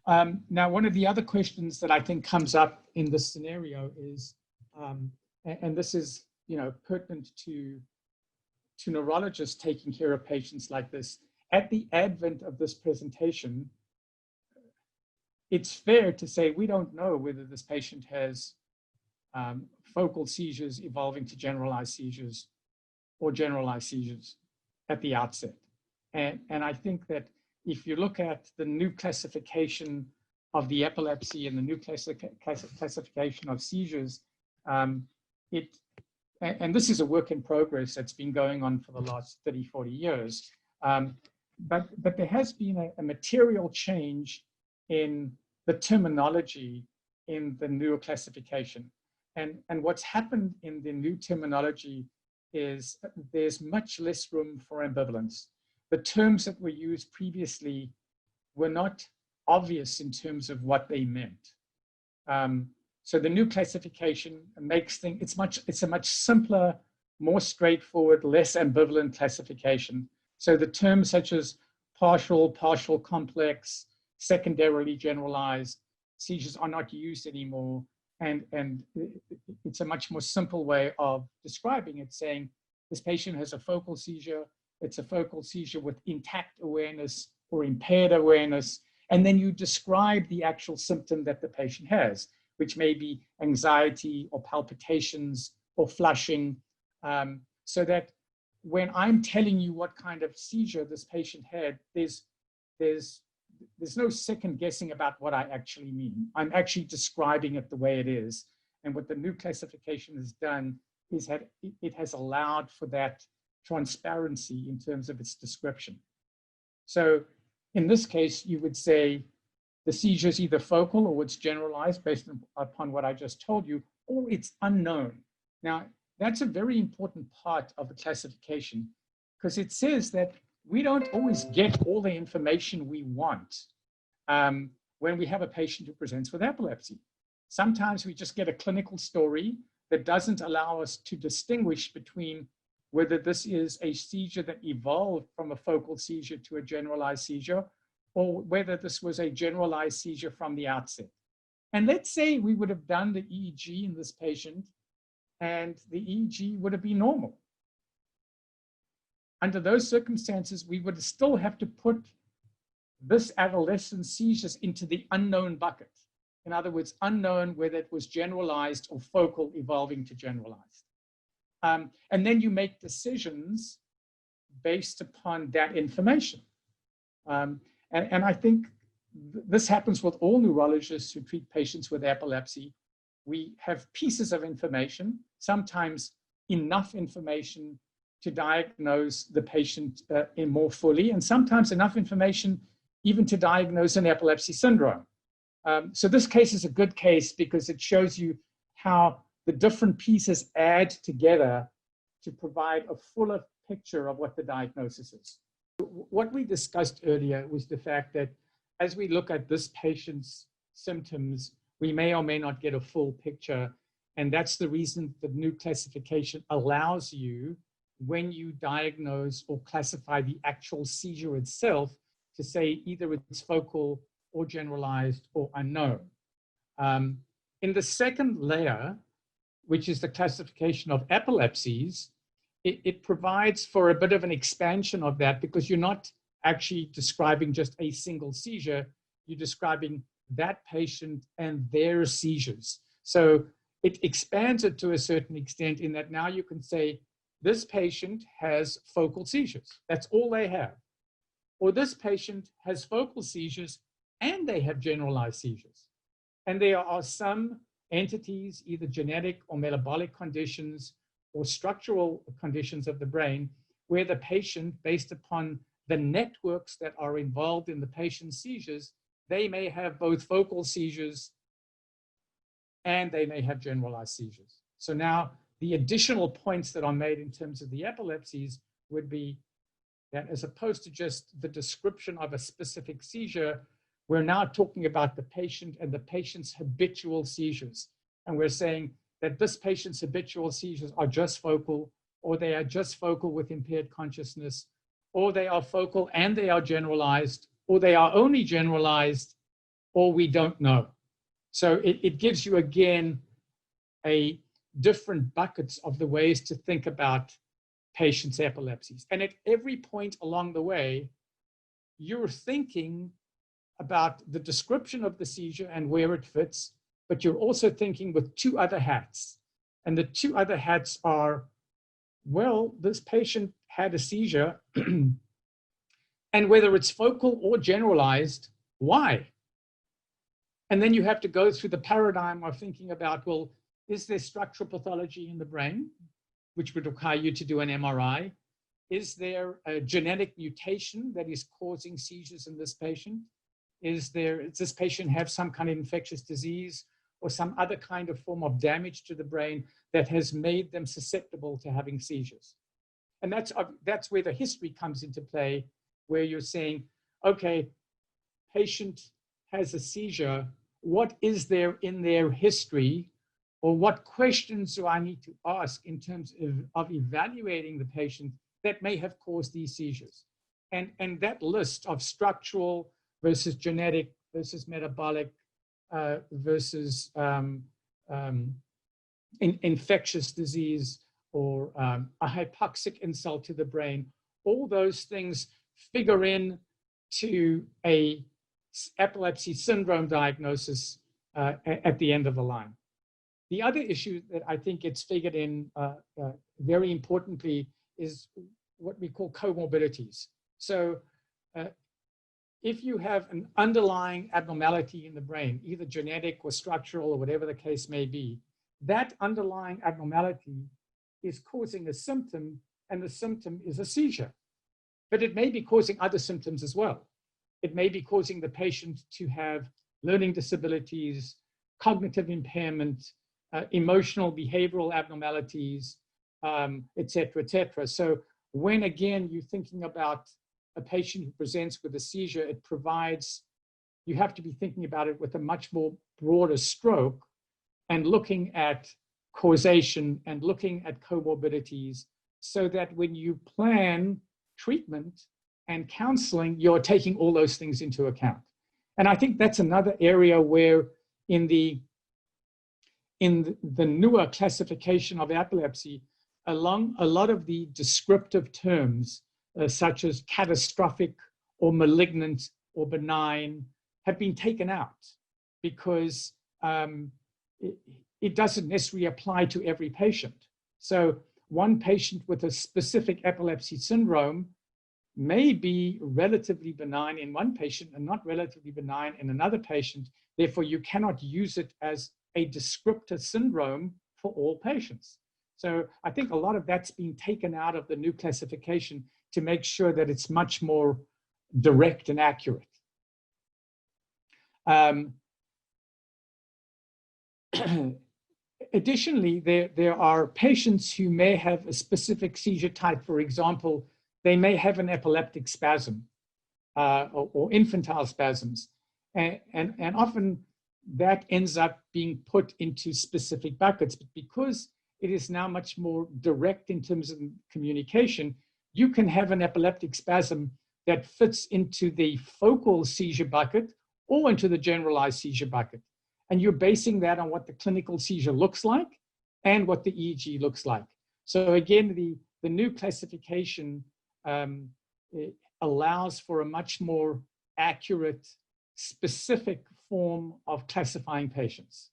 Now, one of the other questions that I think comes up in this scenario is, and this is, pertinent to neurologists taking care of patients like this. At the advent of this presentation, it's fair to say we don't know whether this patient has focal seizures evolving to generalized seizures or generalized seizures at the outset. And I think that if you look at the new classification of the epilepsy and the new classification of seizures, and this is a work in progress that's been going on for the last 30, 40 years. But there has been a material change in the terminology in the newer classification. And what's happened in the new terminology is there's much less room for ambivalence. The terms that were used previously were not obvious in terms of what they meant. So the new classification makes things, it's a much simpler, more straightforward, less ambivalent classification. So the terms such as partial complex, secondarily generalized seizures are not used anymore. And it's a much more simple way of describing it, saying this patient has a focal seizure. It's a focal seizure with intact awareness or impaired awareness. And then you describe the actual symptom that the patient has, which may be anxiety or palpitations or flushing, so that when I'm telling you what kind of seizure this patient had, there's no second guessing about what I actually mean. I'm actually describing it the way it is. And what the new classification has done is that it has allowed for that transparency in terms of its description. So in this case, you would say the seizure is either focal or it's generalized based upon what I just told you, or it's unknown. Now, that's a very important part of the classification because it says that we don't always get all the information we want when we have a patient who presents with epilepsy. Sometimes we just get a clinical story that doesn't allow us to distinguish between whether this is a seizure that evolved from a focal seizure to a generalized seizure, or whether this was a generalized seizure from the outset. And let's say we would have done the EEG in this patient and the EEG would have been normal. Under those circumstances, we would still have to put this adolescent seizures into the unknown bucket. In other words, unknown whether it was generalized or focal evolving to generalized. And then you make decisions based upon that information. And I think this happens with all neurologists who treat patients with epilepsy. We have pieces of information, sometimes enough information to diagnose the patient more fully, and sometimes enough information even to diagnose an epilepsy syndrome. So this case is a good case because it shows you how the different pieces add together to provide a fuller picture of what the diagnosis is. What we discussed earlier was the fact that as we look at this patient's symptoms, we may or may not get a full picture. And that's the reason the new classification allows you, when you diagnose or classify the actual seizure itself, to say either it's focal or generalized or unknown. In the second layer, which is the classification of epilepsies, it provides for a bit of an expansion of that because you're not actually describing just a single seizure, you're describing that patient and their seizures. So it expands it to a certain extent in that now you can say, this patient has focal seizures. That's all they have. Or this patient has focal seizures and they have generalized seizures. And there are some entities, either genetic or metabolic conditions or structural conditions of the brain, where the patient, based upon the networks that are involved in the patient's seizures, they may have both focal seizures and they may have generalized seizures. So now the additional points that are made in terms of the epilepsies would be that as opposed to just the description of a specific seizure, we're now talking about the patient and the patient's habitual seizures. And we're saying that this patient's habitual seizures are just focal, or they are just focal with impaired consciousness, or they are focal and they are generalized, or they are only generalized, or we don't know. So it gives you, again, a different buckets of the ways to think about patients' epilepsies. And at every point along the way, you're thinking about the description of the seizure and where it fits, but you're also thinking with two other hats. And the two other hats are, well, this patient had a seizure, and whether it's focal or generalized, why? And then you have to go through the paradigm of thinking about, well, is there structural pathology in the brain, which would require you to do an MRI? Is there a genetic mutation that is causing seizures in this patient? Does this patient have some kind of infectious disease or some other kind of form of damage to the brain that has made them susceptible to having seizures? And that's where the history comes into play, where you're saying, okay, patient has a seizure. What is there in their history, or what questions do I need to ask in terms of evaluating the patient that may have caused these seizures? And that list of structural versus genetic versus metabolic versus infectious disease or a hypoxic insult to the brain, all those things figure in to a epilepsy syndrome diagnosis at the end of the line. The other issue that I think gets figured in very importantly is what we call comorbidities. So if you have an underlying abnormality in the brain, either genetic or structural or whatever the case may be, that underlying abnormality is causing a symptom, and the symptom is a seizure. But it may be causing other symptoms as well. It may be causing the patient to have learning disabilities, cognitive impairment, emotional behavioral abnormalities, et cetera, et cetera. So when, again, you're thinking about a patient who presents with a seizure, it provides, you have to be thinking about it with a much more broader stroke and looking at causation and looking at comorbidities, so that when you plan treatment and counseling, you're taking all those things into account. And I think that's another area where in the newer classification of epilepsy, a lot of the descriptive terms, such as catastrophic or malignant or benign, have been taken out because it doesn't necessarily apply to every patient. So one patient with a specific epilepsy syndrome may be relatively benign in one patient and not relatively benign in another patient. Therefore, you cannot use it as a descriptor syndrome for all patients. So I think a lot of that's been taken out of the new classification to make sure that it's much more direct and accurate. Additionally, there are patients who may have a specific seizure type. For example, they may have an epileptic spasm or infantile spasms. And often that ends up being put into specific buckets. But because it is now much more direct in terms of communication, you can have an epileptic spasm that fits into the focal seizure bucket or into the generalized seizure bucket. And you're basing that on what the clinical seizure looks like and what the EEG looks like. So again, the new classification allows for a much more accurate, specific form of classifying patients.